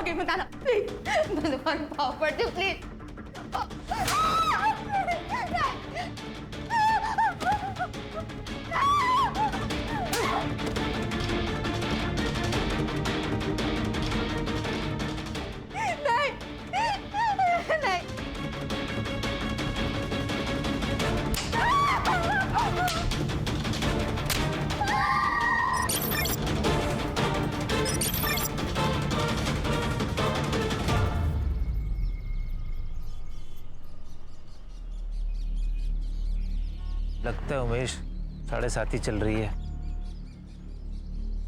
गई बताना प्लीज। मैं तुम्हारे पाँव पड़ती हूँ प्लीज। लगता है उमेश 7:30 ही चल रही है।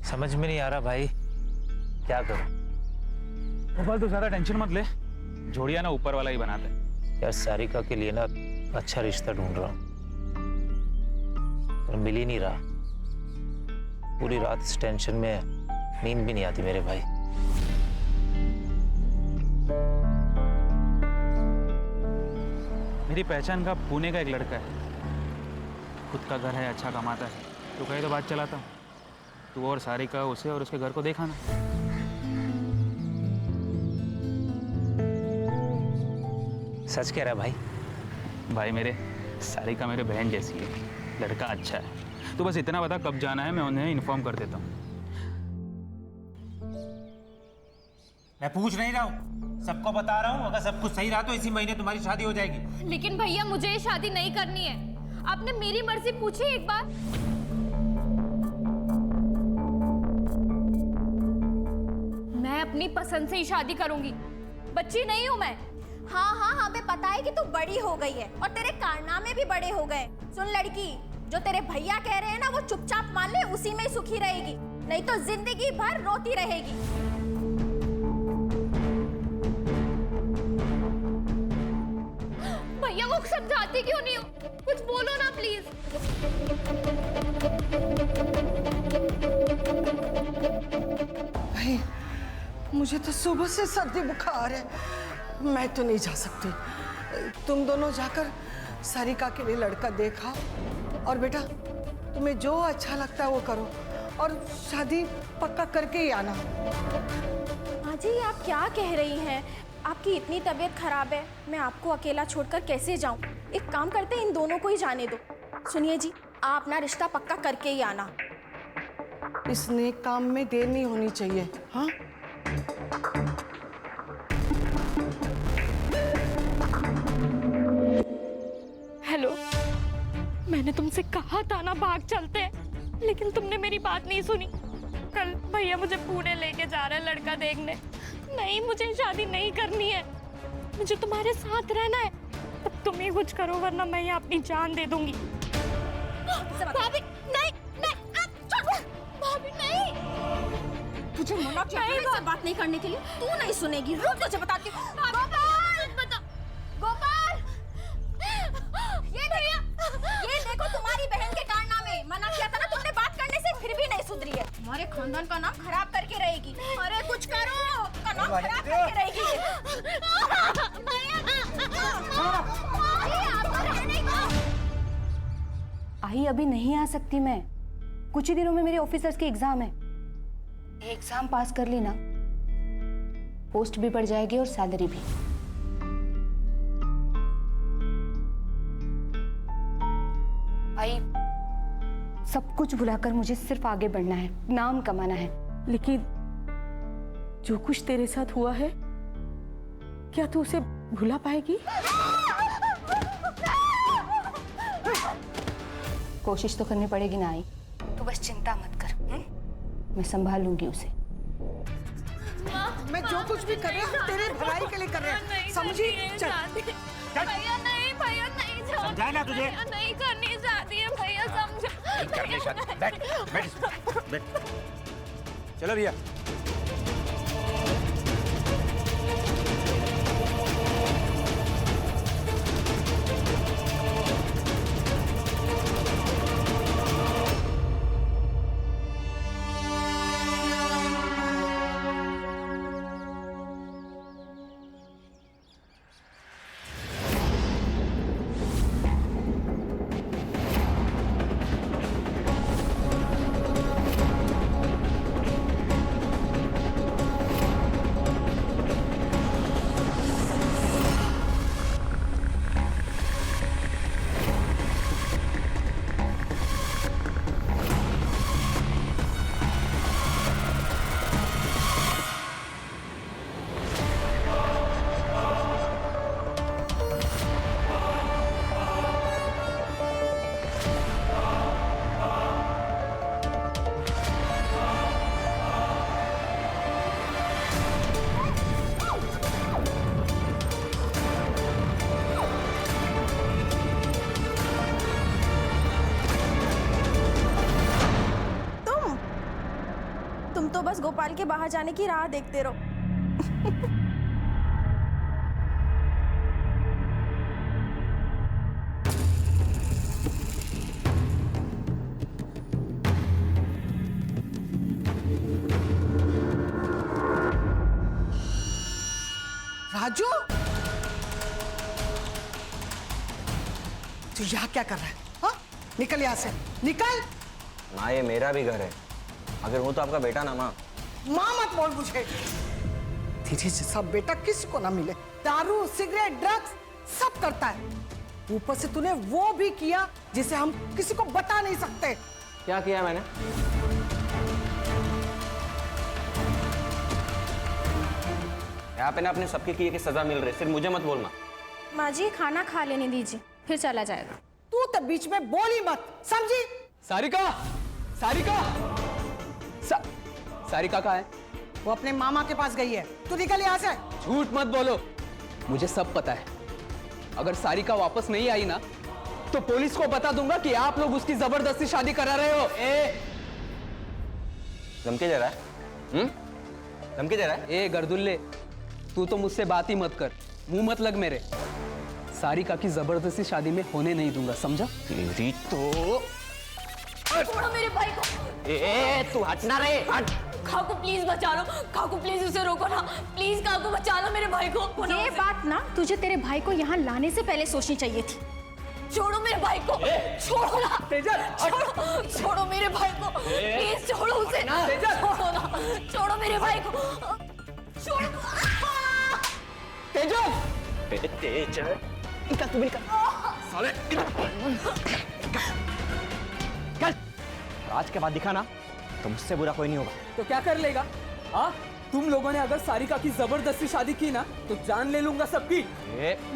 समझ में नहीं आ रहा भाई, क्या करूं? गोपाल तू ज्यादा टेंशन मत ले, जोड़िया ना ऊपर वाला ही बनाते हैं। यार सारिका के लिए ना अच्छा रिश्ता ढूंढ रहा हूं, पर मिल ही नहीं रहा। पूरी रात इस टेंशन में नींद भी नहीं आती मेरे भाई। मेरी पहचान का पुणे का एक लड़का है, खुद का घर है, अच्छा कमाता है। तो कहे तो बात चलाता हूँ, तू और सारिका उसे और उसके घर को देखा ना। सच कह रहा भाई? भाई मेरे, सारिका मेरे बहन जैसी है, लड़का अच्छा है। तो बस इतना बता कब जाना है, मैं उन्हें इन्फॉर्म कर देता हूँ। मैं पूछ नहीं रहा हूँ, सबको बता रहा हूँ। अगर सब कुछ सही रहा तो इसी महीने तुम्हारी शादी हो जाएगी। लेकिन भैया मुझे ये शादी नहीं करनी है। आपने मेरी मर्जी पूछी एक बार? मैं अपनी पसंद से ही शादी करूंगी, बच्ची नहीं हूं मैं। हाँ हाँ हमें पता है कि तू बड़ी हो गई है और तेरे कारनामे भी बड़े हो गए। सुन लड़की, जो तेरे भैया कह रहे हैं ना वो चुपचाप मान ले, उसी में सुखी रहेगी, नहीं तो जिंदगी भर रोती रहेगी। भैया वो समझाती क्यों नहीं हो? कुछ बोलो ना प्लीज। भाई मुझे तो सुबह से सर्दी बुखार है, मैं तो नहीं जा सकती। तुम दोनों जाकर सारिका के लिए लड़का देखा, और बेटा तुम्हें जो अच्छा लगता है वो करो, और शादी पक्का करके ही आना। माँ जी आप क्या कह रही हैं? आपकी इतनी तबीयत खराब है, मैं आपको अकेला छोड़कर कैसे जाऊं? एक काम करते हैं, इन दोनों को ही जाने दो। सुनिए जी, आप अपना रिश्ता पक्का करके ही आना। इस नेक काम में देर नहीं होनी चाहिए। हाँ हेलो, मैंने तुमसे कहा था ना भाग चलते हैं, लेकिन तुमने मेरी बात नहीं सुनी। कल भैया मुझे पुणे लेके जा रहे हैं लड़का देखने। नहीं, मुझे शादी नहीं करनी है, मुझे तुम्हारे साथ रहना है। अब तुम ही कुछ करो वरना मैं यहाँ अपनी जान दे दूंगी। भाभी नहीं, भाभी नहीं। तुझे मना किया था इससे बात नहीं करने के लिए, तू नहीं सुनेगी। रुक, तुझे बताती हूँ। गोपाल, ये देखो तुम्हारी बहन के कारनामे। मना किया था ना तुमने बात करने से, फिर भी नहीं सुधरी है। तुम्हारे खानदान का नाम खराब करके रहेगी। अरे कुछ करो, का नाम खराब करके रहेगी। आई अभी नहीं आ सकती मैं, कुछ ही दिनों में मेरे ऑफिसर्स के एग्जाम है। ये एग्जाम पास कर ली ना, पोस्ट भी बढ़ जाएगी और सैलरी भी। आई सब कुछ भुलाकर मुझे सिर्फ आगे बढ़ना है, नाम कमाना है। लेकिन जो कुछ तेरे साथ हुआ है, क्या तू उसे भुला पाएगी? कोशिश तो करनी पड़ेगी ना आई, तो बस चिंता मत कर। मैं संभाल लूंगी उसे। मैं जो कुछ भी कर रही हूँ तेरे भलाई के लिए कर रहे हैं, समझी? चल भैया नहीं, भैया नहीं, समझाया ना तुझे? नहीं करनी शादी है भैया, समझो। करनी शादी। बैठ बैठ बैठ। चलो भैया। तुम तो बस गोपाल के बाहर जाने की राह देखते रहो। राजू, तू यहाँ क्या कर रहा है? हाँ? निकल यहाँ से, निकल। माँ ये मेरा भी घर है, अगर वो तो आपका बेटा ना माँ। माँ मत बोल मुझे। तेरे जैसा बेटा किसी को ना मिले। दारू, सिगरेट, ड्रग्स सब करता है। ऊपर से तूने वो भी किया जिसे हम किसी को बता नहीं सकते। क्या किया मैंने? यहाँ पे ना अपने सबके किए की सजा मिल रही, सिर्फ मुझे मत बोलना। माँ जी खाना खा लेने दीजिए, फिर चला जाएगा। तू तो बीच में बोल ही मत, समझी? सारिका, सारिका, सारिका कहाँ है? वो अपने मामा के पास गई है। तू निकल यहाँ से। झूठ मत बोलो, मुझे सब पता है। अगर सारिका वापस नहीं आई ना, तो पुलिस को बता दूंगा कि आप लोग उसकी जबरदस्ती शादी करा रहे हो। धमकी दे रहा है? धमकी दे रहा है? ए गर्दुल्ले, तू तो मुझसे बात ही मत कर, मुंह मत लग मेरे। सारिका की जबरदस्ती शादी में होने नहीं दूंगा, समझा? तेरी तो छोड़ो मेरे भाई को। तू हटना रे, हट। काकू प्लीज बचा लो, काकू प्लीज उसे रोको ना, प्लीज काकू बचा लो मेरे भाई को। ये बात ना तुझे तेरे भाई को यहाँ लाने से पहले सोचनी चाहिए थी। छोड़ो मेरे भाई को, छोड़ो ना, छोड़ो, छोड़ो मेरे भाई को, प्लीज छोड़ो उसे, छोड़ो ना, छोड़ो मेरे भाई को, छोड़ो। तेजल, तेजल, निकल तू, निकल। साले, चल। आज के बाद दिखा ना, तो मुझसे बुरा कोई नहीं होगा। तो क्या कर लेगा? हाँ, तुम लोगों ने अगर सारिका की जबरदस्ती शादी की ना, तो जान ले लूंगा सबकी।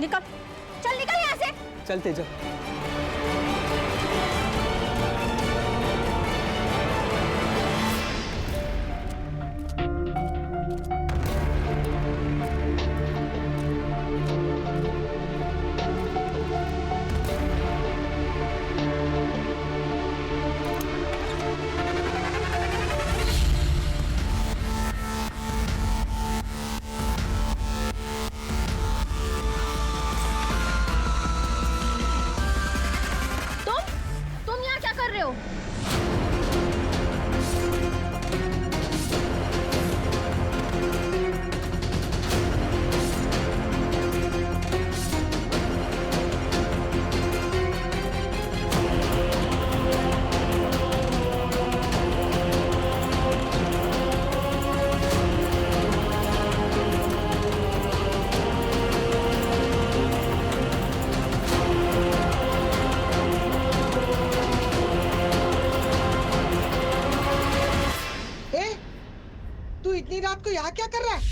निकल, चल निकल यहाँ से। चल तेजल। तुम यहाँ क्या कर रहे हो? तू इतनी रात को यहाँ क्या कर रहा है?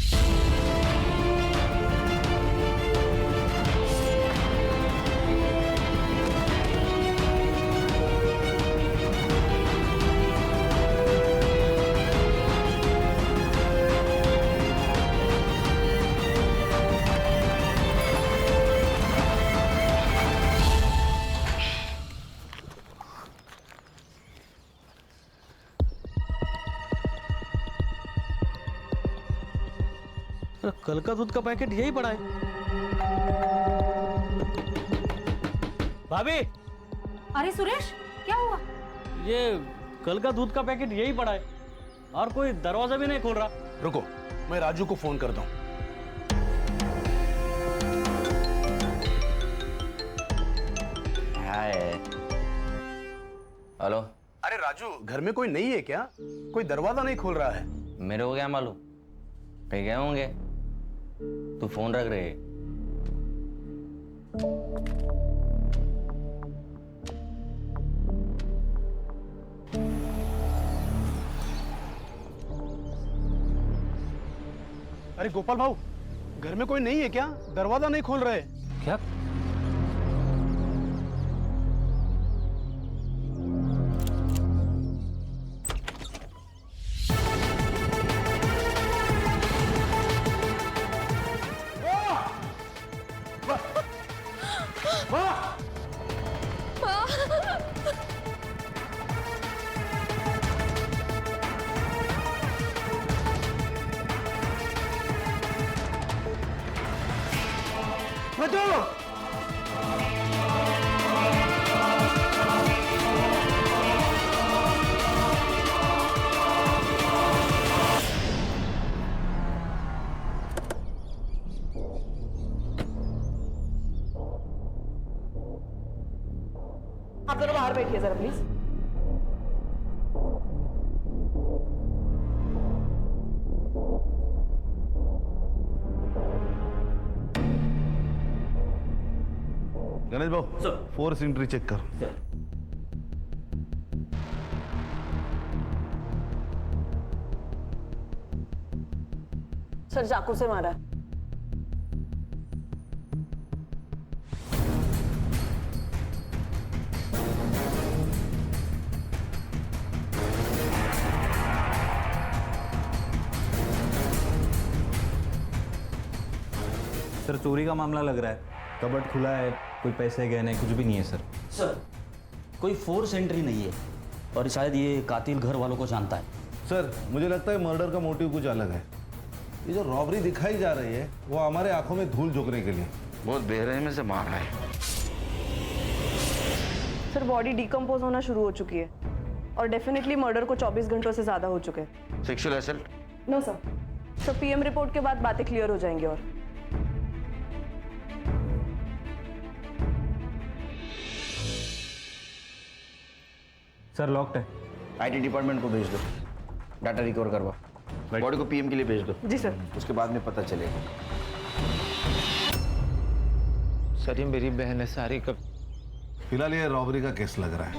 कल का दूध का पैकेट यही पड़ा है। भाभी, अरे सुरेश, क्या हुआ? ये कल का दूध का पैकेट यही पड़ा है और कोई दरवाजा भी नहीं खोल रहा। रुको, मैं राजू को फोन करता हूँ। हेलो। अरे राजू, घर में कोई नहीं है क्या? कोई दरवाजा नहीं खोल रहा है। मेरे को क्या मालूम, कहीं गए होंगे। तू फोन रख रहे। अरे गोपाल भाऊ, घर में कोई नहीं है क्या? दरवाजा नहीं खोल रहे। क्या? मधु! आप दोनों बाहर बैठिए जरा प्लीज। गणेश भाऊ फोर्स एंट्री चेक कर। सर चाकू से मारा है। सर चोरी का मामला लग रहा है। कबर्ड खुला है, कोई पैसे गहने कुछ भी नहीं है सर। सर कोई फोर्स एंट्री नहीं है और शायद ये कातिल घर वालों को जानता है। सर मुझे लगता है मर्डर का मोटिव कुछ अलग है। ये जो रॉबरी दिखाई जा रही है वो हमारे आंखों में धूल झोंकने के लिए बहुत बेरहमी से मार रहा है। सर बॉडी डिकम्पोज होना शुरू हो चुकी है और डेफिनेटली मर्डर को 24 घंटों से ज्यादा हो चुके हैं। Sexual assault? No sir. Sir PM report के बाद बातें क्लियर हो जाएंगी। और सर लॉक्ड है। आईटी डिपार्टमेंट को भेज दो, डाटा रिकवर करवा। बॉडी को पीएम के लिए भेज दो। जी सर। उसके बाद में पता चलेगा। सर ये मेरी बहन है सारी। कब? फिलहाल ये रॉबरी का केस लग रहा है।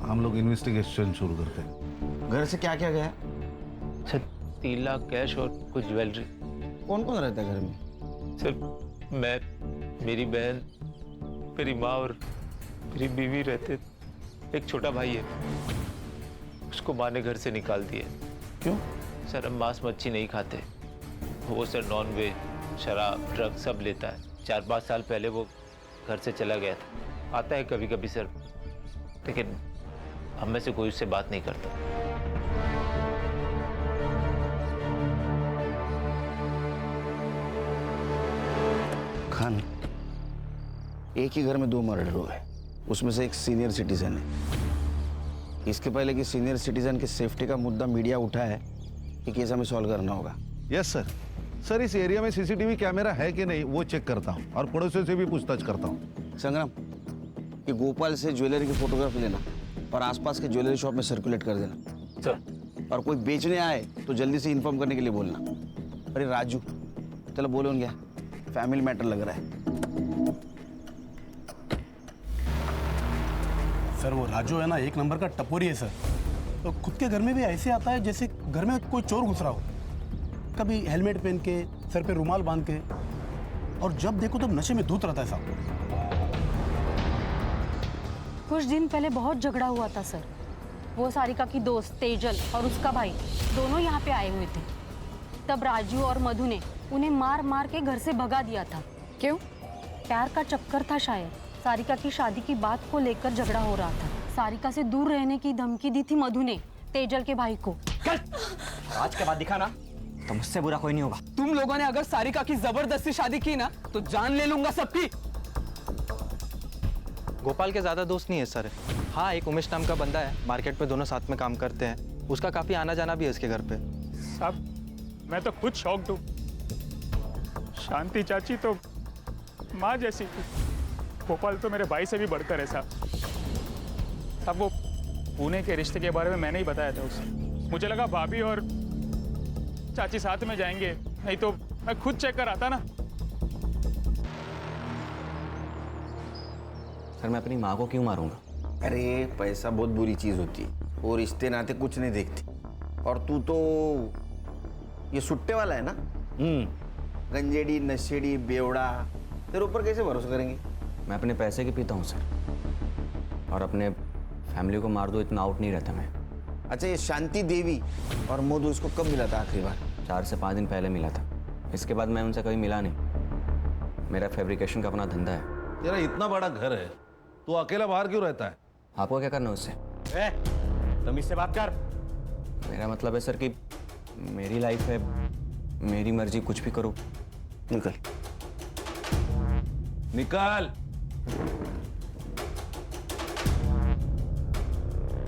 हम लोग इन्वेस्टिगेशन शुरू करते हैं। घर से क्या क्या गया? सर 3 लाख कैश और कुछ ज्वेलरी। कौन कौन रहता है घर में? सर मैं, मेरी बहन, मेरी माँ और मेरी बीवी रहते। एक छोटा भाई है, उसको माँ ने घर से निकाल दिया। क्यों? सर हम मांस मच्छी नहीं खाते। वो सर नॉन वेज, शराब, ड्रग सब लेता है। 4-5 साल पहले वो घर से चला गया था। आता है कभी कभी सर, लेकिन हम में से कोई उससे बात नहीं करता। खान, एक ही घर में 2 मर्डर हुए, उसमें से एक सीनियर सिटीजन है। इसके पहले कि सीनियर सिटीजन की सेफ्टी का मुद्दा मीडिया उठा है, ये केस हमें सॉल्व करना होगा। Yes sir. सर इस एरिया में सीसीटीवी कैमरा है कि नहीं वो चेक करता हूँ और पड़ोसियों से भी पूछताछ करता हूँ। संग्राम, ये गोपाल से ज्वेलरी की फोटोग्राफी लेना और आसपास के ज्वेलरी शॉप में सर्कुलेट कर देना। सर। और कोई बेचने आए तो जल्दी से इन्फॉर्म करने के लिए बोलना। अरे राजू, चलो बोलो क्या, फैमिली मैटर लग रहा है। सर वो राजू है ना, एक नंबर का टपोरी है सर। तो खुद के घर में भी ऐसे आता है जैसे घर में कोई चोर घुस रहा हो। कभी हेलमेट पहन के, सर पे रुमाल बांध के, और जब देखो तब नशे में धूत रहता है साहब। कुछ दिन पहले बहुत झगड़ा हुआ था सर। वो सारिका की दोस्त तेजल और उसका भाई दोनों यहाँ पे आए हुए थे। तब राजू और मधु ने उन्हें मार मार के घर से भगा दिया था। क्यों? प्यार का चक्कर था शायद। सारिका की शादी की बात को लेकर झगड़ा हो रहा था। सारिका से दूर रहने की धमकी दी थी मधु ने तेजल के भाई को। आज के बाद दिखा ना तो मुझसे बुरा कोई नहीं होगा। तुम लोगों ने अगर सारिका की जबरदस्ती शादी की ना तो जान ले लूंगा सबकी। गोपाल के ज़्यादा दोस्त नहीं है सर। हाँ एक उमेश नाम का बंदा है, मार्केट पे दोनों साथ में काम करते हैं। उसका काफ़ी आना जाना भी है इसके घर पे। साहब मैं तो खुद शॉक्ड हूँ। शांति चाची तो माँ जैसी थी। गोपाल तो मेरे भाई से भी बढ़कर है साहब। वो पुणे के रिश्ते के बारे में मैंने ही बताया था उसे। मुझे लगा भाभी और चाची साथ में जाएंगे, नहीं तो मैं खुद चेक कर आता ना। सर मैं अपनी माँ को क्यों मारूंगा? अरे पैसा बहुत बुरी चीज होती है, वो रिश्ते नाते कुछ नहीं देखती। और तू तो ये सुट्टे वाला है ना। गंजेड़ी, नशेड़ी, बेवड़ा, तेरे ऊपर कैसे भरोसा करेंगे? मैं अपने पैसे की पीता हूँ सर, और अपने फैमिली को मार दो इतना आउट नहीं रहता मैं। अच्छा ये शांति देवी और मधु इसको कब मिला था आखिरी बार? 4 से 5 दिन पहले मिला था। इसके बाद मैं उनसे कभी मिला नहीं। मेरा फैब्रिकेशन का अपना धंधा है। तेरा इतना बड़ा घर है, तू अकेला बाहर क्यों रहता है? आपको क्या करना उससे? तुम इससे बात कर। मेरा मतलब है सर कि मेरी लाइफ है, मेरी मर्जी, कुछ भी करो। निकल। निकाल।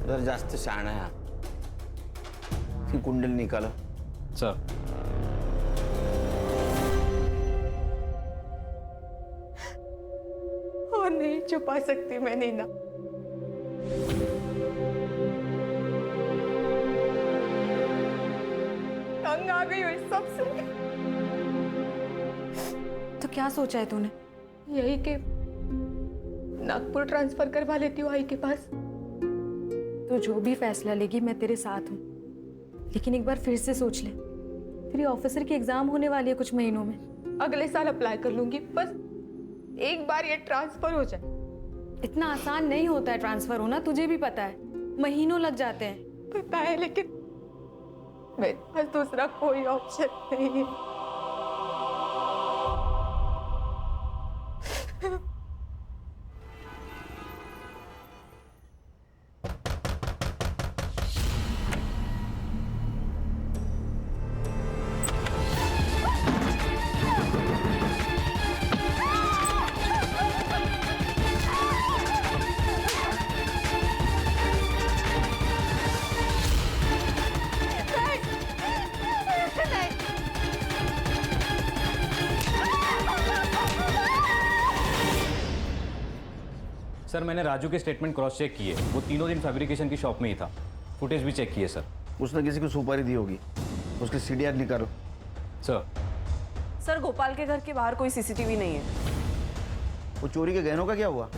जर जास्त शहाणा आहे हा. ती कुंडली निकालो. सर और नहीं छुपा सकती मैं नीना। तंग आ गई हुई सबसे। तो क्या सोचा है तूने? यही के नागपुर ट्रांसफर करवा लेती हूँ आई के पास। तो जो भी फैसला लेगी मैं तेरे साथ हूँ, लेकिन एक बार फिर से सोच ले। तेरी ऑफिसर की एग्जाम होने वाली है कुछ महीनों में। अगले साल अप्लाई कर लूंगी, बस एक बार ये ट्रांसफर हो जाए। इतना आसान नहीं होता है ट्रांसफर होना, तुझे भी पता है, महीनों लग जाते हैं। पता है, लेकिन मेरे पास दूसरा कोई ऑप्शन नहीं है। सर मैंने राजू के स्टेटमेंट क्रॉस चेक किए, वो तीनों दिन फैब्रिकेशन की शॉप में ही था। फुटेज भी चेक किए सर। उसने किसी को सुपारी दी होगी, उसकी सीडीआर निकालो। सर गोपाल के घर के बाहर कोई सीसीटीवी नहीं है। वो चोरी के गहनों का क्या हुआ?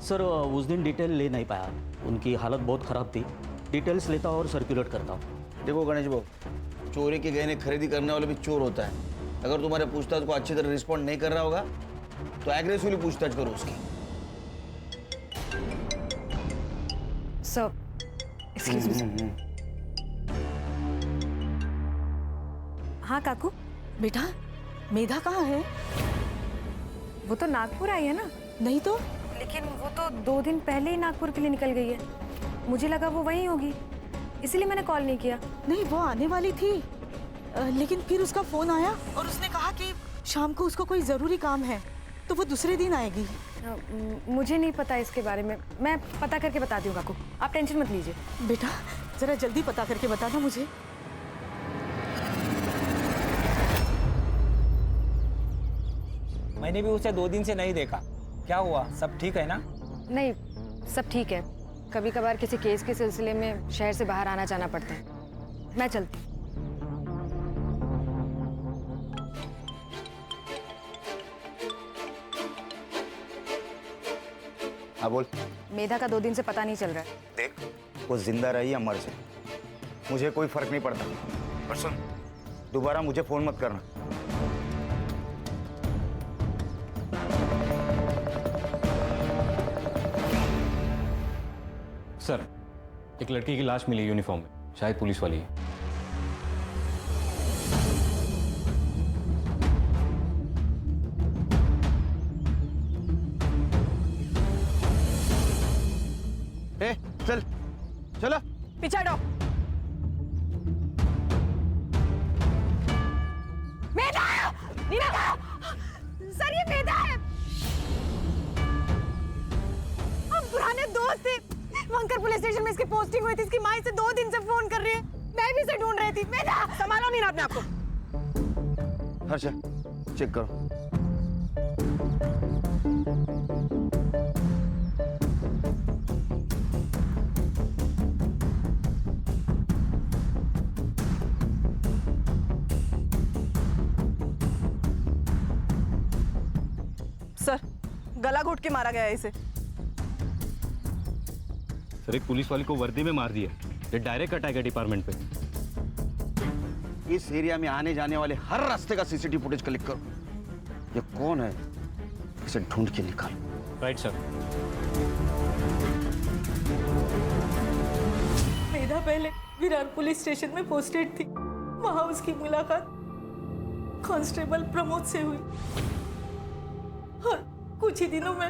सर उस दिन डिटेल ले नहीं पाया, उनकी हालत बहुत ख़राब थी। डिटेल्स लेता और सर्कुलेट करता हूँ। देखो गणेश बाबू, चोरी के गहने खरीदी करने वाले भी चोर होता है। अगर तुम्हारे पूछताछ को अच्छी तरह रिस्पॉन्ड नहीं कर रहा होगा तो एग्रेसिवली पूछताछ करो उसकी। Sir excuse me. हाँ काकू। बेटा मेधा कहाँ है? वो तो नागपुर आई है ना। नहीं तो। लेकिन वो तो 2 दिन पहले ही नागपुर के लिए निकल गई है। मुझे लगा वो वहीं होगी, इसीलिए मैंने कॉल नहीं किया। नहीं, वो आने वाली थी, लेकिन फिर उसका फोन आया और उसने कहा कि शाम को उसको कोई ज़रूरी काम है, तो वो दूसरे दिन आएगी। मुझे नहीं पता इसके बारे में, मैं पता करके बता दूँ काकू, आप टेंशन मत लीजिए। बेटा जरा जल्दी पता करके बताना मुझे। मैंने भी उसे 2 दिन से नहीं देखा, क्या हुआ? सब ठीक है ना? नहीं, सब ठीक है। कभी कभार किसी केस के सिलसिले में शहर से बाहर आना जाना पड़ता है। मैं चलती हूँ। हाँ बोल। मेधा का 2 दिन से पता नहीं चल रहा है। देख, वो जिंदा रही या मर जाए मुझे कोई फर्क नहीं पड़ता, पर सुन, दोबारा मुझे फोन मत करना। सर एक लड़की की लाश मिली यूनिफॉर्म में, शायद पुलिस वाली है। चल चलो पीछे हटो। मेधा! नीना! सर ये मेधा है। हम पुराने दोस्त थे। वंकर पुलिस स्टेशन में इसकी पोस्टिंग हुई थी। इसकी माँ से 2 दिन से फोन कर रही है। मैं भी इसे ढूंढ रही थी। मेधा! संभालो नीना अपने आप को। हर्षा चेक करो। सर गला घोट के मारा गया है इसे। सर एक पुलिस वाली को वर्दी में मार दिया, ये डायरेक्ट अटैक है डिपार्टमेंट पे। इस एरिया में आने जाने वाले हर रास्ते का सीसीटीवी फुटेज कलेक्ट करो। ये कौन है इसे ढूंढ के निकालो। Right sir. मेधा पहले विरार पुलिस स्टेशन में पोस्टेड थी। वहां उसकी मुलाकात कांस्टेबल प्रमोद से हुई और कुछ ही दिनों में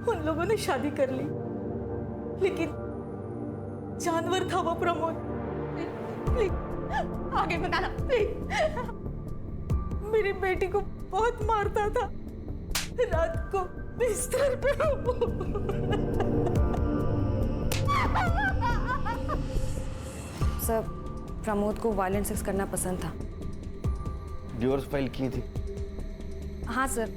उन लोगों ने शादी कर ली। लेकिन जानवर था वो प्रमोद। प्लीज आगे बताना प्लीज। मेरी बेटी को बहुत मारता था, रात को बिस्तर पे सर, प्रमोद को वायलेंट सेक्स करना पसंद था। डिवोर्स फाइल की थी? हाँ सर,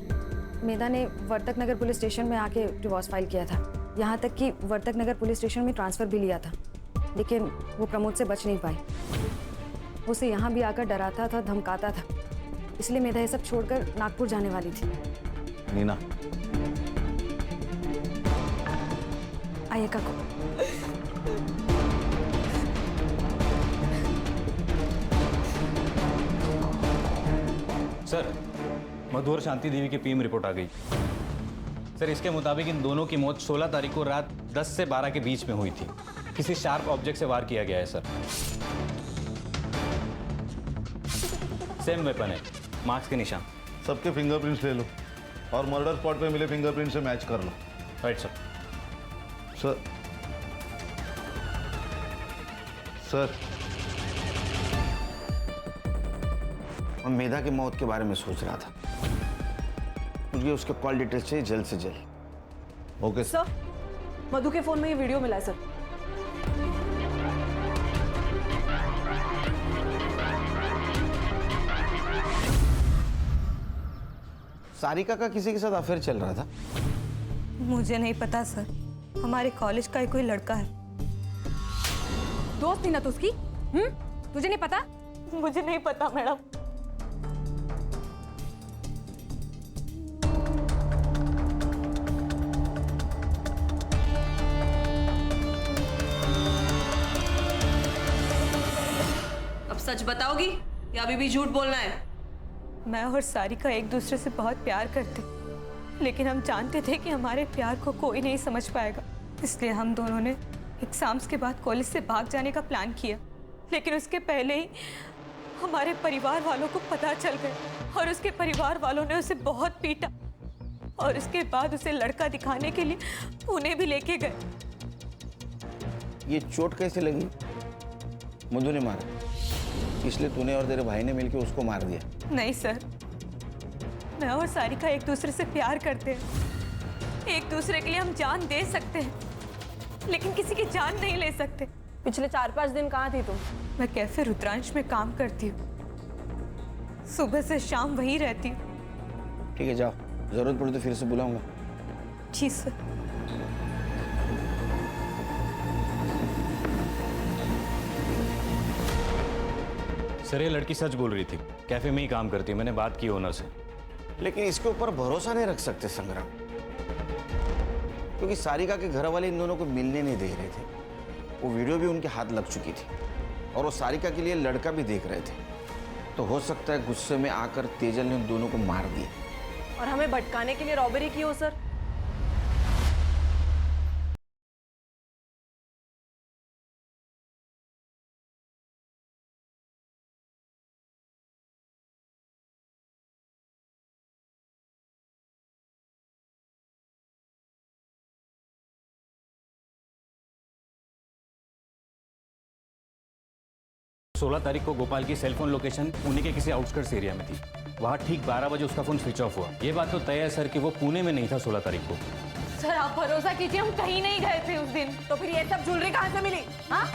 मेधा ने वर्तक नगर पुलिस स्टेशन में आके डिवोर्स फाइल किया था। यहाँ तक कि वर्तक नगर पुलिस स्टेशन में ट्रांसफ़र भी लिया था, लेकिन वो प्रमोद से बच नहीं पाई। वो उसे यहाँ भी आकर डराता था, धमकाता था, इसलिए मेधा ये सब छोड़कर नागपुर जाने वाली थी। नीना, आइए काकू। सर, मधु और शांति देवी की पीएम रिपोर्ट आ गई। सर, इसके मुताबिक इन दोनों की मौत 16 तारीख को रात 10 से 12 के बीच में हुई थी। किसी शार्प ऑब्जेक्ट से वार किया गया है सर। सेम वेपन है, मार्क्स के निशान। सबके फिंगरप्रिंट्स ले लो और मर्डर स्पॉट पे मिले फिंगरप्रिंट से मैच कर लो। Right sir. सर, मैं मेधा की मौत के बारे में सोच रहा था। मुझे उसके कॉल डिटेल्स चाहिए जल्द से जल्द। ओके सर, मधु के फोन में ये वीडियो मिला है सर। सारिका का किसी के साथ अफेयर चल रहा था? मुझे नहीं पता सर, हमारे कॉलेज का ही कोई लड़का है। दोस्त थी ना तो उसकी? तुझे नहीं पता? मुझे नहीं पता मैडम। अब सच बताओगी या अभी भी झूठ बोलना है? मैं और सारिका एक दूसरे से बहुत प्यार करते, लेकिन हम जानते थे कि हमारे प्यार को कोई नहीं समझ पाएगा, इसलिए हम दोनों ने एग्जाम्स के बाद कॉलेज से भाग जाने का प्लान किया। लेकिन उसके पहले ही हमारे परिवार वालों को पता चल गया और उसके परिवार वालों ने उसे बहुत पीटा और उसके बाद उसे लड़का दिखाने के लिए पुणे भी लेके गए। ये चोट कैसे लगी? मधु ने मारा, इसलिए तूने और तेरे भाई ने मिलकर उसको मार दिया? नहीं सर, मैं और सारिका एक दूसरे से प्यार करते हैं। एक दूसरे के लिए हम जान दे सकते हैं, लेकिन किसी की जान नहीं ले सकते। पिछले 4-5 दिन कहाँ थी तुम? मैं कैफे रुद्रांश में काम करती हूँ, सुबह से शाम वहीं रहती हूँ। ठीक है, जाओ, जरूरत पड़े तो फिर से बुलाऊंगा। जी सर। सर, ये लड़की सच बोल रही थी, कैफे में ही काम करती है। मैंने बात की ओनर से। लेकिन इसके ऊपर भरोसा नहीं रख सकते संग्राम, क्योंकि सारिका के घर वाले इन दोनों को मिलने नहीं दे रहे थे। वो वीडियो भी उनके हाथ लग चुकी थी और वो सारिका के लिए लड़का भी देख रहे थे। तो हो सकता है गुस्से में आकर तेजल ने उन दोनों को मार दिया और हमें भटकाने के लिए रॉबरी की हो सर। सोलह तारीख को गोपाल की सेलफोन लोकेशन पुणे के किसी आउटस्कर्ट्स एरिया में थी। वहाँ ठीक 12 बजे उसका फोन स्विच ऑफ हुआ। ये बात तो तय है सर कि वो पुणे में नहीं था 16 तारीख को। सर आप भरोसा कीजिए, हम कहीं नहीं गए थे उस दिन। तो फिर ये सब ज्वेलरी कहाँ से मिली? हाँ?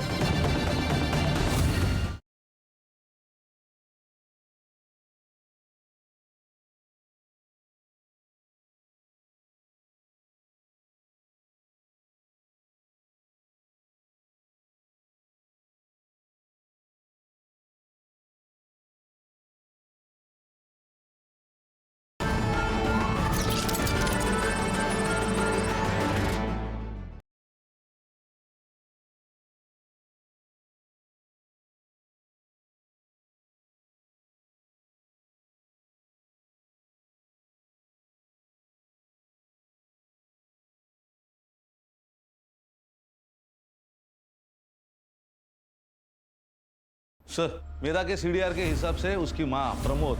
सर, मेधा के सीडीआर के हिसाब से उसकी माँ प्रमोद,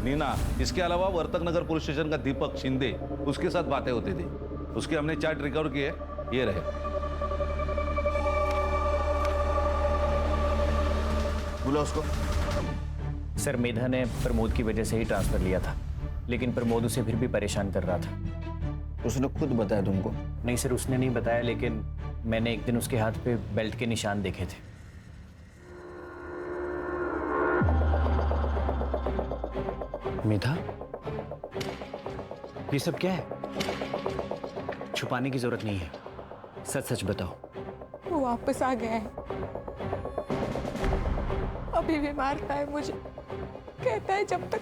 नीना, इसके अलावा वर्तक नगर पुलिस स्टेशन का दीपक शिंदे उसके साथ बातें होती थी। उसके हमने चार्ट रिकवर किए, ये रहे। बोलो उसको। सर, मेधा ने प्रमोद की वजह से ही ट्रांसफर लिया था। लेकिन प्रमोद उसे फिर भी परेशान कर रहा था। उसने खुद बताया तुमको? नहीं सर, उसने नहीं बताया, लेकिन मैंने एक दिन उसके हाथ पे बेल्ट के निशान देखे थे। मेधा, ये सब क्या है? छुपाने की जरूरत नहीं है, सच सच बताओ। वो वापस आ गया है, अभी भी मारता है मुझे। कहता है जब तक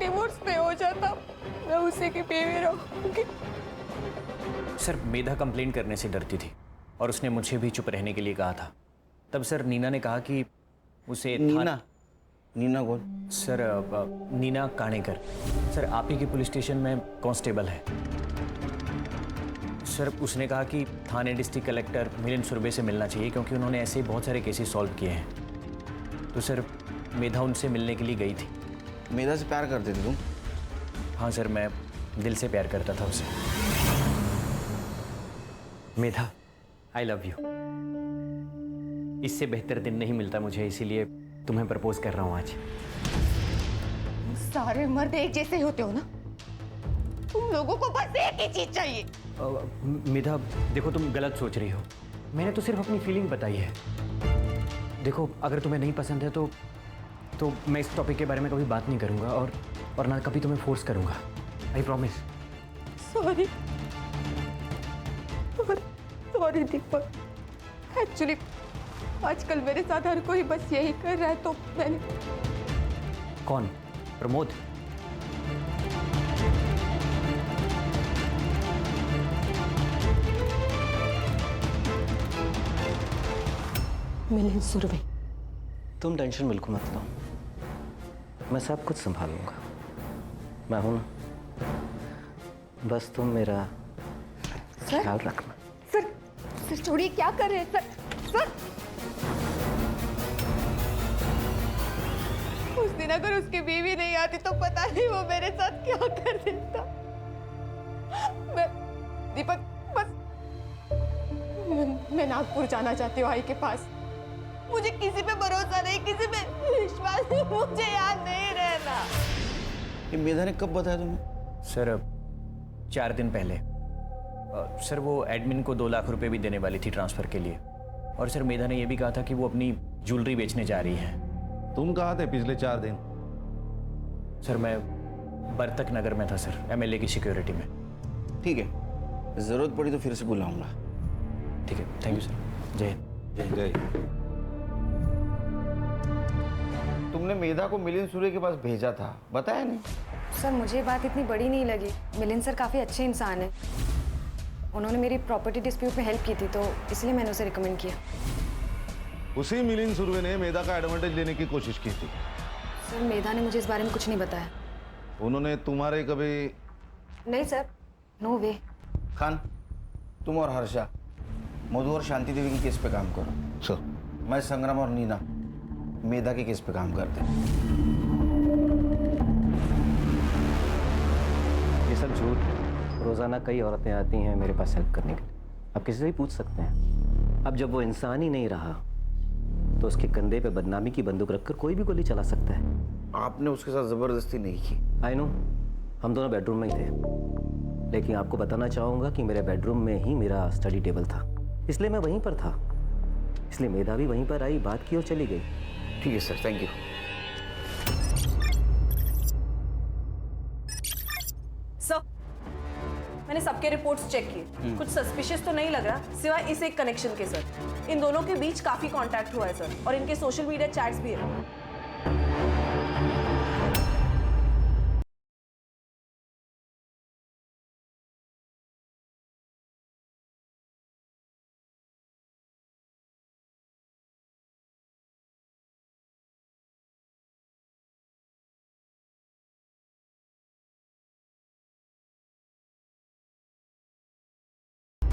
डिवोर्स नहीं हो जाता मैं उसी की बीवी रहूंगी। सर, मेधा कंप्लेंट करने से डरती थी और उसने मुझे भी चुप रहने के लिए कहा था। तब सर नीना ने कहा कि उसे नीना कौन? सर नीना काणेकर। सर आप ही के पुलिस स्टेशन में कांस्टेबल है। सर उसने कहा कि थाने डिस्ट्रिक्ट कलेक्टर मिलिंद सुरभे से मिलना चाहिए, क्योंकि उन्होंने ऐसे बहुत सारे केसेस सॉल्व किए हैं। तो सर मेधा उनसे मिलने के लिए गई थी। मेधा से प्यार करते थे तुम? हाँ सर, मैं दिल से प्यार करता था उसे। मेधा, आई लव यू। इससे बेहतर दिन नहीं मिलता मुझे, इसीलिए तुम्हें प्रपोज कर रहा हूँ आज। सारे मर्द एक जैसे होते हो ना, तुम लोगों को बस एक ही चीज चाहिए। मेधा देखो, तुम गलत सोच रही हो। मैंने तो सिर्फ अपनी फीलिंग बताई है। देखो, अगर तुम्हें नहीं पसंद है तो मैं इस टॉपिक के बारे में कभी बात नहीं करूंगा और ना कभी तुम्हें फोर्स करूंगा। I promise. Sorry sorry Deepak, actually आजकल मेरे साथ हर कोई बस यही कर रहा है, तो मैंने। कौन? प्रमोद? मिलिंद सुरभि। तुम टेंशन बिल्कुल मत लो, मैं सब कुछ संभालूंगा। मैं हूं ना, बस तुम मेरा ख्याल रखना। सर छोड़िए, क्या कर रहे हैं सर? उस दिन अगर उसकी बीवी नहीं आती तो पता नहीं वो मेरे साथ क्या कर देता। मैं दीपक बस मैं नागपुर जाना चाहती हूँ आई के पास। मुझे किसी पे भरोसा नहीं, किसी पे विश्वास नहीं, मुझे यहाँ नहीं रहना। ये मेधा ने कब बताया तुम्हें? सर 4 दिन पहले। सर वो एडमिन को 2 लाख रुपए भी देने वाली थी ट्रांसफर के लिए, और सर मेधा ने यह भी कहा था कि वो अपनी ज्वेलरी बेचने जा रही है। तुम कहाँ थे पिछले 4 दिन? सर मैं बर्तक नगर में था सर, एमएलए की सिक्योरिटी में। ठीक है, जरूरत पड़ी तो फिर से बुलाऊंगा। ठीक है, थैंक यू सर। जय हिंद। जय। तुमने मेधा को मिलिंद सूर्य के पास भेजा था, बताया नहीं? सर मुझे बात इतनी बड़ी नहीं लगी। मिलिंद सर काफ़ी अच्छे इंसान हैं। उन्होंने मेरी प्रॉपर्टी डिस्प्यूट में हेल्प की थी, तो इसलिए मैंने उसे रिकमेंड किया। उसी मिलिंद सुरभि ने मेधा का एडवांटेज लेने की कोशिश की थी। सर मेधा ने मुझे इस बारे में कुछ नहीं बताया। उन्होंने तुम्हारे कभी? नहीं सर, नो वे। खान, तुम और हर्षा मधु और शांति देवी की केस पे काम करो। सर। मैं संग्राम और नीना मेधा के केस पे काम करते हैं। ये सब झूठ। रोज़ाना कई औरतें आती हैं मेरे पास हेल्प करने के लिए। आप किसी से भी पूछ सकते हैं। अब जब वो इंसान ही नहीं रहा तो उसके कंधे पे बदनामी की बंदूक रखकर कोई भी गोली चला सकता है। आपने उसके साथ जबरदस्ती नहीं की। आई नो, हम दोनों बेडरूम में ही थे, लेकिन आपको बताना चाहूँगा कि मेरे बेडरूम में ही मेरा स्टडी टेबल था, इसलिए मैं वहीं पर था। इसलिए मेधा भी वहीं पर आई, बात की और चली गई। ठीक है सर, थैंक यू। सर मैंने सबके रिपोर्ट्स चेक किए, कुछ सस्पिशियस तो नहीं लग रहा सिवाय इस एक कनेक्शन के सर। इन दोनों के बीच काफी कांटेक्ट हुआ है सर, और इनके सोशल मीडिया चैट्स भी है।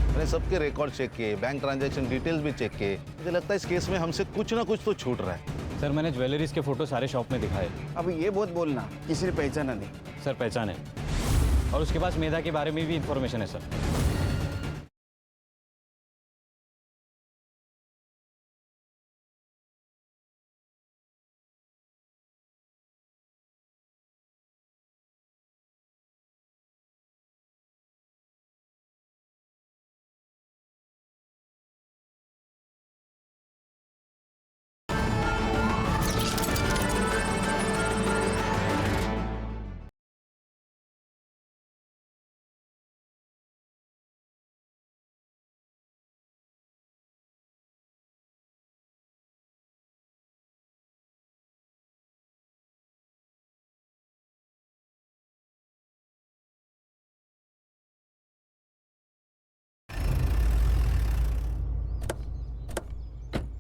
मैंने सबके रिकॉर्ड चेक किए, बैंक ट्रांजैक्शन डिटेल्स भी चेक किए। मुझे लगता है इस केस में हमसे कुछ ना कुछ तो छूट रहा है। सर मैंने ज्वेलरीज के फोटो सारे शॉप में दिखाए। अब ये बहुत बोलना, किसी ने पहचाना नहीं। सर पहचान है, और उसके पास मेधा के बारे में भी इंफॉर्मेशन है सर।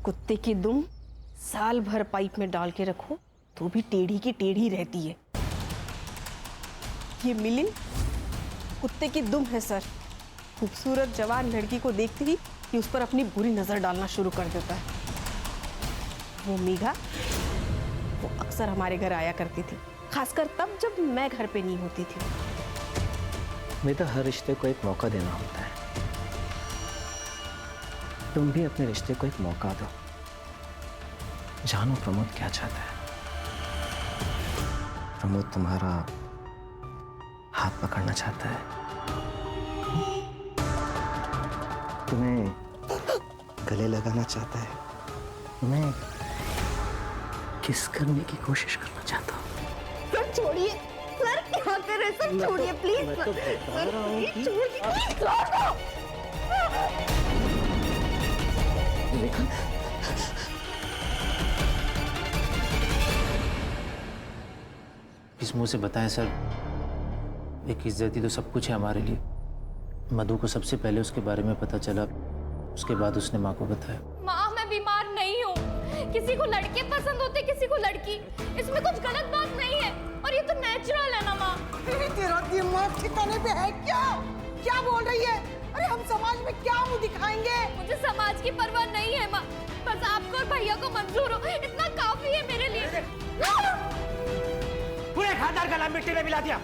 कुत्ते की दुम साल भर पाइप में डाल के रखो तो भी टेढ़ी की टेढ़ी रहती है। ये मिलिंद कुत्ते की दुम है सर। खूबसूरत जवान लड़की को देखते ही ये उस पर अपनी बुरी नजर डालना शुरू कर देता है। वो मीघा वो अक्सर हमारे घर आया करती थी, खासकर तब जब मैं घर पे नहीं होती थी। मेरा हर रिश्ते को एक मौका देना होता है। तुम भी अपने रिश्ते को एक मौका दो। जानो प्रमोद क्या चाहता है। प्रमोद तुम्हारा हाथ पकड़ना चाहता है, तुम्हें गले लगाना चाहता है, तुम्हें किस करने की कोशिश करना चाहता हूँ। सर छोड़िए, सर क्या कर रहे हैं सर, छोड़िए प्लीज। मैं तो बता रहा हूँ कि इस मुंह से बताएं सर, एक इज्जती तो सब कुछ है हमारे लिए। मधु को सबसे पहले उसके बारे में पता चला, उसके बाद उसने माँ को बताया। माँ मैं बीमार नहीं हूँ, किसी को लड़के पसंद होते किसी को लड़की, इसमें कुछ गलत बात नहीं है और ये तो नेचुरल है ना माँ। तेरा दिमाग ठिकाने पे है क्या? क्या बोल रही है? अरे हम समाज में क्या मुंह दिखाएंगे? मुझे समाज की परवाह नहीं है माँ, बस आपको और भैया को मंजूर हो इतना काफी है मेरे लिए। पूरे खानदान का नाम मिट्टी में मिला दिया,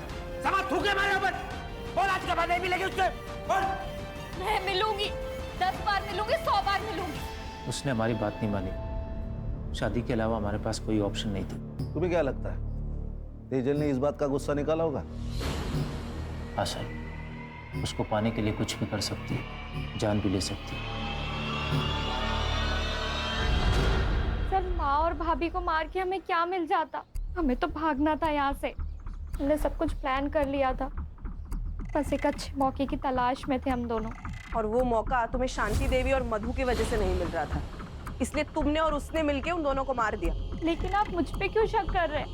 समाज थूके मारे ऊपर। बोल आज के बाद नहीं मिलेगी उससे, बोल। मैं मिलूंगी, 10 बार मिलूंगी, 100 बार मिलूंगी। उसने हमारी बात नहीं मानी। शादी के अलावा हमारे पास कोई ऑप्शन नहीं थी। तुम्हें क्या लगता है तेजल ने इस बात का गुस्सा निकाला होगा? हाँ सर, उसको पाने के लिए कुछ भी कर सकती है, जान भी ले सकती है। सर माँ और भाभी को मार के हमें क्या मिल जाता? हमें तो भागना था यहाँ से। हमने सब कुछ प्लान कर लिया था, बस एक अच्छे मौके की तलाश में थे हम दोनों। और वो मौका तुम्हें शांति देवी और मधु की वजह से नहीं मिल रहा था, इसलिए तुमने और उसने मिलके उन दोनों को मार दिया। लेकिन आप मुझ पे क्यों शक कर रहे हैं?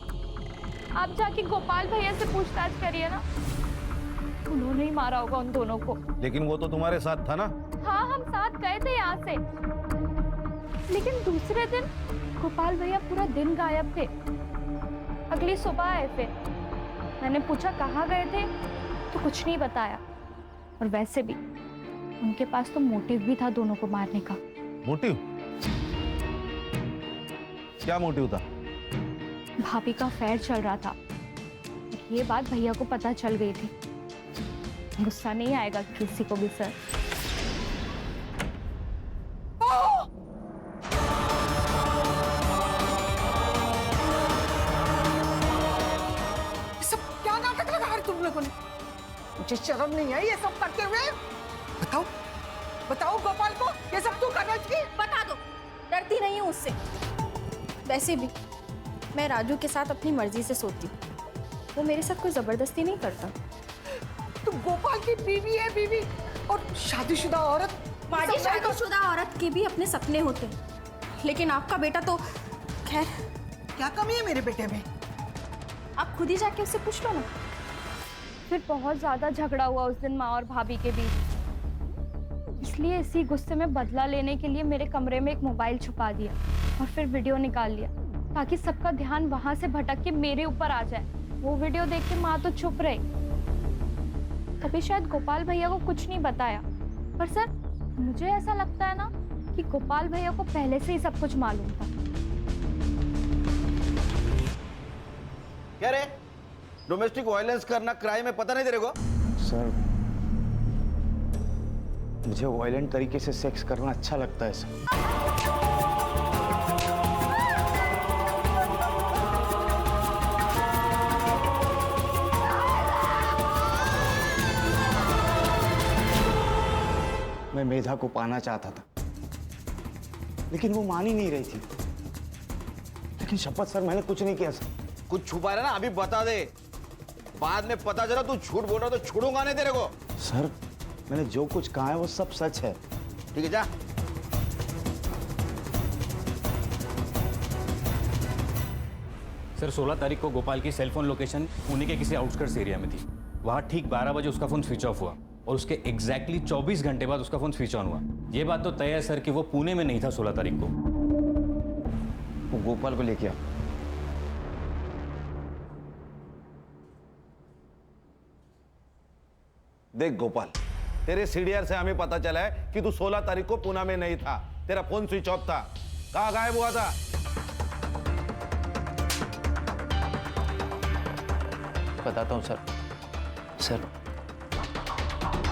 आप जाके गोपाल भैया से पूछताछ करिए ना, उन्होंने ही मारा होगा उन दोनों को। लेकिन वो तो तुम्हारे साथ था ना? हाँ हम साथ गए थे यहाँ से, लेकिन दूसरे दिन गोपाल भैया पूरा दिन गायब थे। अगली सुबह आए थे, मैंने पूछा कहाँ गए थे तो कुछ नहीं बताया। और वैसे भी उनके पास तो मोटिव भी था दोनों को मारने का। मोटिव? क्या मोटिव था? भाभी का अफेयर चल रहा था, ये बात भैया को पता चल गई थी। गुस्सा नहीं आएगा किसी को भी सर। सब क्या नाटक लगा है तुम लोगों ने? मुझे शर्म नहीं आई ये सब करते हुए? बताओ बताओ गोपाल को ये सब तू करना चाहिए? बता दो, डरती नहीं हूँ उससे। वैसे भी मैं राजू के साथ अपनी मर्जी से सोती हूँ, वो मेरे साथ कोई जबरदस्ती नहीं करता। तू गोपाल की बीवी है, बीवी और शादीशुदा औरत। शादीशुदा औरत के भी अपने सपने होते हैं, लेकिन आपका बेटा तो खैर। क्या कमी है मेरे बेटे में? आप खुद ही जाके उससे पूछ लो ना। फिर बहुत ज्यादा झगड़ा हुआ उस दिन माँ और भाभी के बीच, इसलिए इसी गुस्से में बदला लेने के लिए मेरे कमरे में एक मोबाइल छुपा दिया और फिर वीडियो निकाल लिया, ताकि सबका ध्यान वहां से भटक के मेरे ऊपर आ जाए। वो वीडियो देख के माँ तो चुप रही, तभी शायद गोपाल भैया को कुछ नहीं बताया। पर सर मुझे ऐसा लगता है ना कि गोपाल भैया को पहले से ही सब कुछ मालूम था। क्या रे, डोमेस्टिक वायलेंस करना क्राइम है, पता नहीं तेरे को? सर मुझे वायलेंट तरीके से सेक्स करना अच्छा लगता है सर। मैं मेधा को पाना चाहता था, लेकिन वो मान ही नहीं रही थी। लेकिन शपथ सर मैंने कुछ नहीं किया सर। कुछ छुपा रहा ना, अभी बता दे, बाद में पता चला तू झूठ बोल रहा तो छोड़ूंगा नहीं तेरे को। सर मैंने जो कुछ कहा है वो सब सच है। ठीक है जा। सर 16 तारीख को गोपाल की सेलफोन लोकेशन पुणे के किसी आउटस्कर्ट्स एरिया में थी। वहाँ ठीक 12 बजे उसका फोन स्विच ऑफ हुआ और उसके एग्जैक्टली 24 घंटे बाद उसका फोन स्विच ऑन हुआ। ये बात तो तय है सर कि वो पुणे में नहीं था 16 तारीख को। गोपाल को लेके आओ। देख गोपाल, तेरे सीडीआर से हमें पता चला है कि तू 16 तारीख को पुणे में नहीं था। तेरा फोन स्विच ऑफ था। कहाँ गायब हुआ था? बताता हूँ सर। सर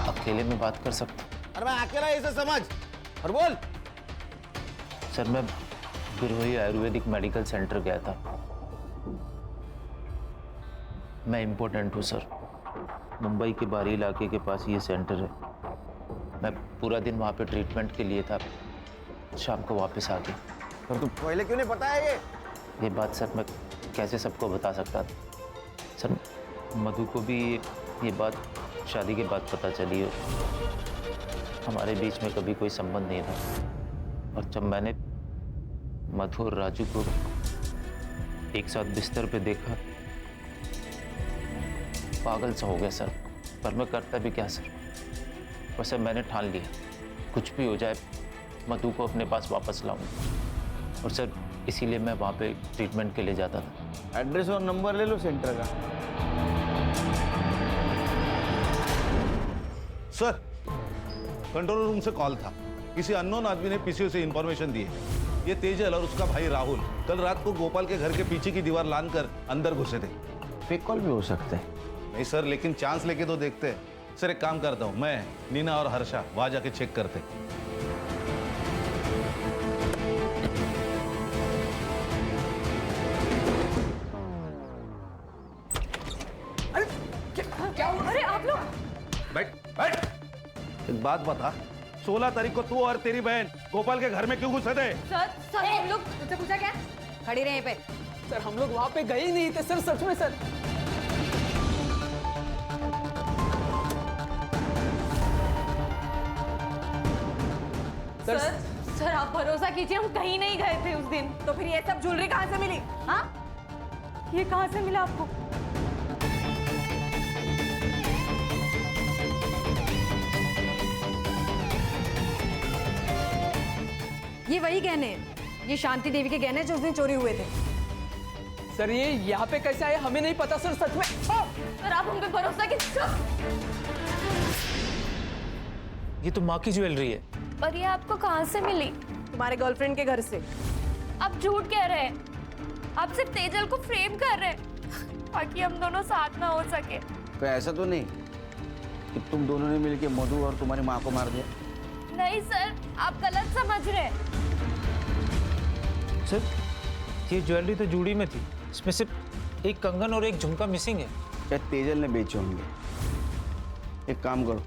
अकेले में बात कर सकता हूँ? अरे मैं अकेला इसे समझ और बोल। सर मैं गिरोही आयुर्वेदिक मेडिकल सेंटर गया था। मैं इम्पोर्टेंट हूँ सर। मुंबई के बाहरी इलाके के पास ये सेंटर है। मैं पूरा दिन वहाँ पे ट्रीटमेंट के लिए था, शाम को वापस आ गया। पर तू पहले क्यों नहीं बताया ये बात सर मैं कैसे सबको बता सकता था? सर मधु को भी ये बात शादी के बाद पता चली है। हमारे बीच में कभी कोई संबंध नहीं था, और जब मैंने मधु और राजू को एक साथ बिस्तर पे देखा, पागल सा हो गया सर। पर मैं करता भी क्या सर? वैसे मैंने ठान लिया, कुछ भी हो जाए मधु को अपने पास वापस लाऊंगा। और सर इसीलिए मैं वहाँ पे ट्रीटमेंट के लिए जाता था। एड्रेस और नंबर ले लो सेंटर का। सर कंट्रोल रूम से कॉल था। किसी अननोन आदमी ने पीसीओ से इंफॉर्मेशन दी है। ये तेजल और उसका भाई राहुल कल रात को गोपाल के घर के पीछे की दीवार लांघकर अंदर घुसे थे। फेक कॉल भी हो सकता है। नहीं सर, लेकिन चांस लेके तो देखते हैं। सर एक काम करता हूँ, मैं नीना और हर्षा वहां जाके चेक करते। क्या हुआ? अरे आप लोग बैठ बैठ। एक बात बता, 16 तारीख को तू और तेरी बहन गोपाल के घर में क्यों घुसे थे? सर हम लोग तुझसे पूछा क्या? खड़ी रहे पे। सर हम लोग वहां पे गए ही नहीं थे सर, सच में सर। सर आप भरोसा कीजिए, हम कहीं नहीं गए थे उस दिन। तो फिर ये सब ज्वेलरी कहाँ से मिली? हाँ, ये कहाँ से मिला आपको? ये वही गहने हैं। ये शांति देवी के गहने जो उस दिन चोरी हुए थे। सर ये यहाँ पे कैसे आए हमें नहीं पता सर, सच में। सर आप हम पे भरोसा ये तो माँ की ज्वेलरी है। पर ये आपको कहाँ से मिली? तुम्हारे गर्लफ्रेंड के घर से। आप झूठ कह रहे हैं। आप सिर्फ तेजल को फ्रेम कर रहे हैं ताकि हम दोनों साथ ना हो सके। कोई ऐसा तो नहीं कि तुम दोनों ने मिलकर मधु और तुम्हारी माँ को मार दिया? नहीं सर, आप गलत समझ रहे हैं। सर ये ज्वेलरी तो जूड़ी में थी, इसमें सिर्फ एक कंगन और एक झुमका मिसिंग है। क्या तेजल ने बेचे होंगे? एक काम करो,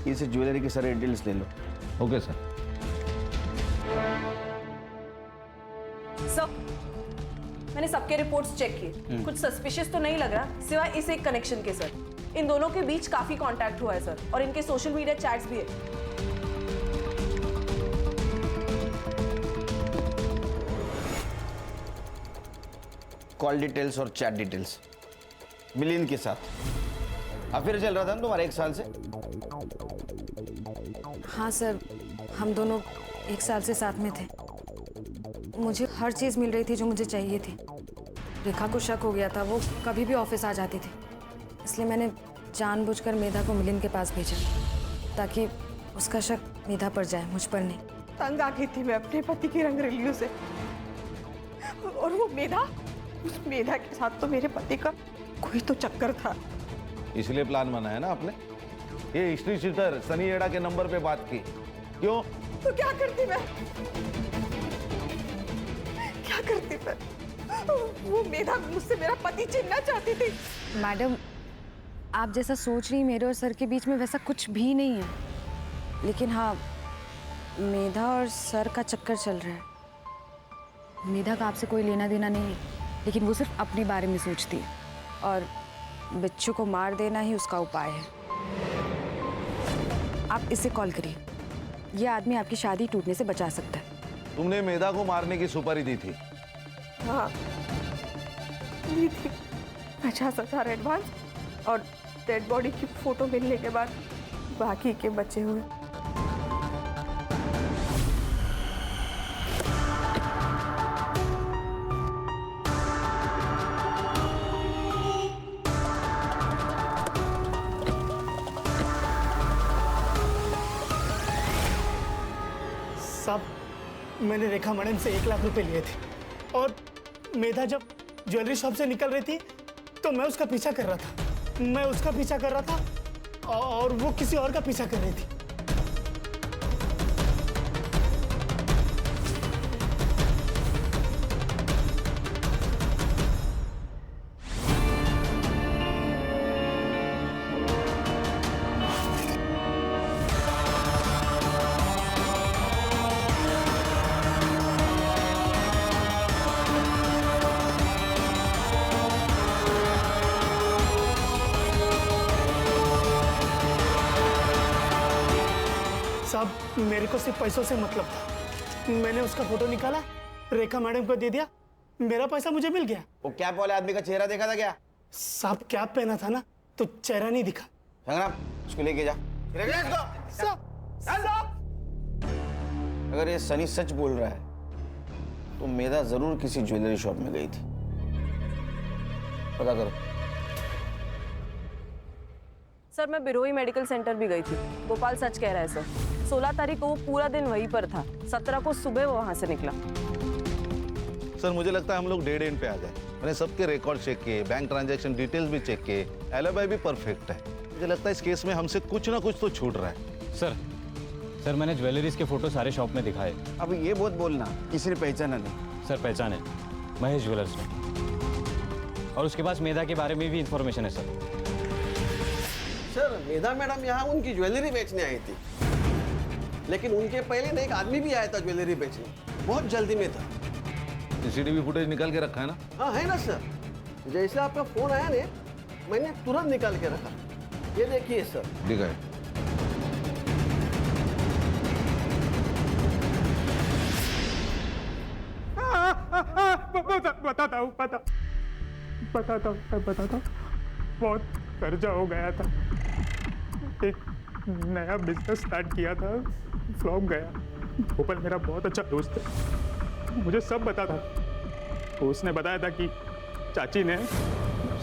इसे ज्वेलरी की सारी डिटेल्स ले लो। Okay sir. सब मैंने सबके रिपोर्ट्स चेक किए, कुछ सस्पिशियस तो नहीं लग रहा, सिवाय इस एक कनेक्शन के। सर इन दोनों के बीच काफी कांटेक्ट हुआ है सर, और इनके सोशल मीडिया चैट्स भी है। कॉल डिटेल्स और चैट डिटेल्स मिलिंद के साथ अफेयर चल रहा था ना तुम्हारा 1 साल से? हाँ सर, हम दोनों 1 साल से साथ में थे। मुझे हर चीज़ मिल रही थी जो मुझे चाहिए थी। रेखा को शक हो गया था, वो कभी भी ऑफिस आ जाती थी। इसलिए मैंने जानबूझकर मेधा को मिलिंद के पास भेजा ताकि उसका शक मेधा पर जाए, मुझ पर नहीं। तंग आ गई थी मैं अपने पति की रंगरेलियों से, और वो मेधा, उस मेधा के साथ तो मेरे पति का कोई तो चक्कर था। इसलिए प्लान बनाया ना आपने? ये हिस्ट्री शीटर सनी एडा के नंबर पे बात की क्यों? तो क्या करती मैं? क्या करती मैं? वो मेधा मुझसे मेरा पति छीनना चाहती थी। मैडम, आप जैसा सोच रही मेरे और सर के बीच में वैसा कुछ भी नहीं है। लेकिन हाँ, मेधा और सर का चक्कर चल रहा है। मेधा का आपसे कोई लेना देना नहीं है, लेकिन वो सिर्फ अपने बारे में सोचती है, और बिच्छू को मार देना ही उसका उपाय है। आप इसे कॉल करिए, यह आदमी आपकी शादी टूटने से बचा सकता है। तुमने मेधा को मारने की सुपारी दी थी? हाँ दी थी, 50,000 एडवांस, और डेड बॉडी की फोटो मिलने के बाद बाकी के बचे हुए। मैंने रेखा मैडम से 1 लाख रुपए लिए थे और मेधा जब ज्वेलरी शॉप से निकल रही थी तो मैं उसका पीछा कर रहा था। मैं उसका पीछा कर रहा था और वो किसी और का पीछा कर रही थी। साहब मेरे को सिर्फ पैसों से मतलब था। मैंने उसका फोटो निकाला, रेखा मैडम को दे दिया, मेरा पैसा मुझे मिल गया। वो कैप वाले आदमी का चेहरा देखा था क्या? साहब कैप पहना था ना तो चेहरा नहीं दिखा। संग्राम उसको लेके जा। अगर ये सनी सच बोल रहा है तो मेधा जरूर किसी ज्वेलरी शॉप में गई थी। पता करो। सर मैं बिरोही मेडिकल सेंटर भी गई थी। गोपाल सच कह रहा है सर। 16 तारीख को वो पूरा दिन वहीं पर था। 17 को सुबह वो वहां से निकला। सर मुझे लगता है हम लोग डेड एंड पे आ गए। मैंने सबके रिकॉर्ड चेक किए, बैंक ट्रांजैक्शन डिटेल्स भी चेक किए, एलिबाई भी परफेक्ट है। मुझे लगता है इस केस में हमसे कुछ ना कुछ तो छूट रहा है। सर मैंने ज्वेलरीज के फोटो सारे शॉप में दिखाए। अब ये बहुत बोलना, किसी ने पहचाना नहीं। सर पहचाने, महेश ज्वेलर्स ने। और उसके पास मेधा के बारे में भी इंफॉर्मेशन है सर। सर मेधा मैडम यहाँ उनकी ज्वेलरी बेचने आई थी, लेकिन उनके पहले ना एक आदमी भी आया था ज्वेलरी बेचने, बहुत जल्दी में था। सीसीटीवी फुटेज निकाल के रखा है ना? हाँ है ना सर। जैसे आपका फोन आया ने मैंने तुरंत निकाल के रखा। ये देखिए सर। दिखाए। बताता हूँ बहुत कर्जा हो गया था। एक नया बिजनेस स्टार्ट किया था, फ्लॉप गया। गोपाल मेरा बहुत अच्छा दोस्त है, मुझे सब बता था। तो उसने बताया था कि चाची ने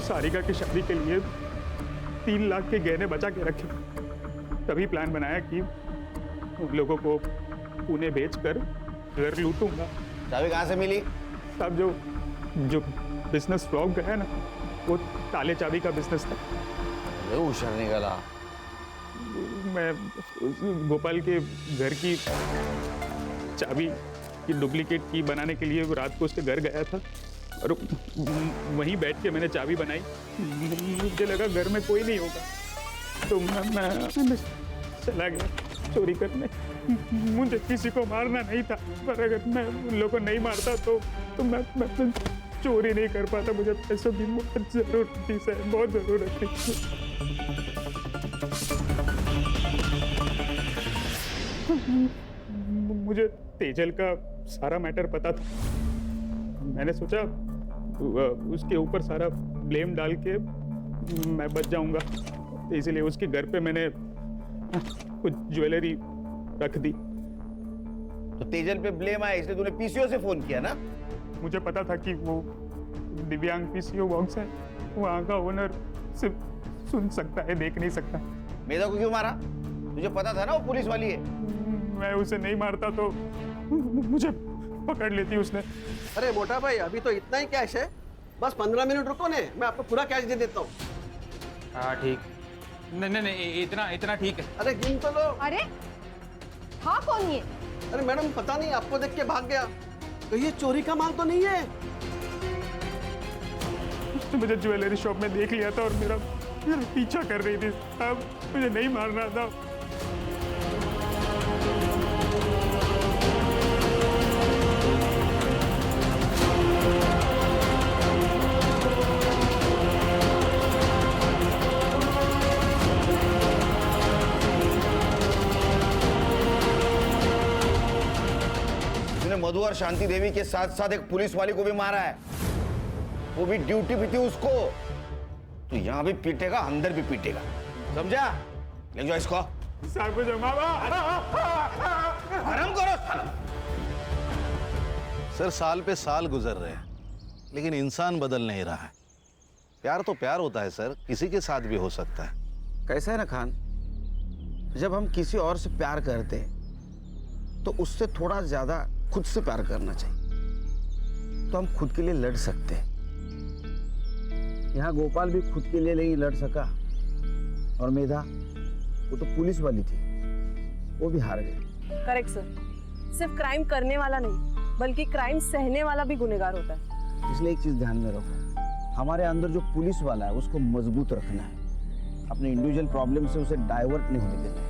सारिका की शादी के लिए 3 लाख के गहने बचा के रखे। तभी प्लान बनाया कि उन लोगों को पुणे भेजकर घर लूटूंगा। चाबी कहाँ से मिली? साहब जो बिजनेस फ्लॉप गया ना, वो ताले चाबी का बिजनेस था। होशियार निकला। मैं गोपाल के घर की चाबी की डुप्लीकेट की बनाने के लिए रात को उसके घर गया था और वहीं बैठ के मैंने चाबी बनाई। मुझे लगा घर में कोई नहीं होगा तो मैं चला गया चोरी करने। मुझे किसी को मारना नहीं था, पर अगर मैं उन लोगों को नहीं मारता तो मैं चोरी नहीं कर पाता। मुझे पैसों की बहुत जरूरत थी सर, बहुत जरूरत थी। मुझे तेजल का सारा मैटर पता था। मैंने सोचा उसके ऊपर सारा ब्लेम डाल के मैं बच जाऊंगा, इसलिए उसके घर पे मैंने कुछ ज्वेलरी रख दी। तो तेजल पे ब्लेम आया इसलिए तूने पीसीओ से फोन किया ना? मुझे पता था कि वो दिव्यांग पीसीओ बॉक्स है, वहाँ का ओनर सिर्फ सुन सकता है, देख नहीं सकता। मेधा को क्यों मारा? तुझे पता था ना वो पुलिस वाली है। मैं उसे नहीं मारता तो मुझे पकड़ लेती उसने। अरे मोटा भाई अभी तो इतना ही कैश है, बस 15 मिनट रुको ने, मैं आपको पूरा कैश दे देता हूँ। हाँ ठीक। नहीं इतना ठीक है। अरे गिन तो लो। अरे हाँ कौन ये? अरे मैडम पता नहीं, आपको देख के भाग गया। तो ये चोरी का माल तो नहीं है? उसने मुझे ज्वेलरी शॉप में देख लिया था और मेरा पीछा कर रही थी। अब मुझे नहीं मारना था। मधु और शांति देवी के साथ साथ एक पुलिस वाली को भी मारा है, वो भी ड्यूटी पे थी उसको। तो यहाँ भी पीटेगा, अंदर भी पीटेगा, समझा? ले जाओ इसको। आराम करो। सर साल पे साल गुजर रहे हैं लेकिन इंसान बदल नहीं रहा है। प्यार तो प्यार होता है सर, किसी के साथ भी हो सकता है। कैसा है ना खान, जब हम किसी और से प्यार करते हैं तो उससे थोड़ा ज्यादा खुद से प्यार करना चाहिए तो हम खुद के लिए लड़ सकते हैं। यहाँ गोपाल भी खुद के लिए नहीं लड़ सका और मेधा, वो तो पुलिस वाली थी, वो भी हार गई। करेक्ट सर, सिर्फ क्राइम करने वाला नहीं बल्कि क्राइम सहने वाला भी गुनहगार होता है। इसलिए एक चीज ध्यान में रखो, हमारे अंदर जो पुलिस वाला है उसको मजबूत रखना है, अपने इंडिविजुअल प्रॉब्लम से उसे डाइवर्ट नहीं होने देना है।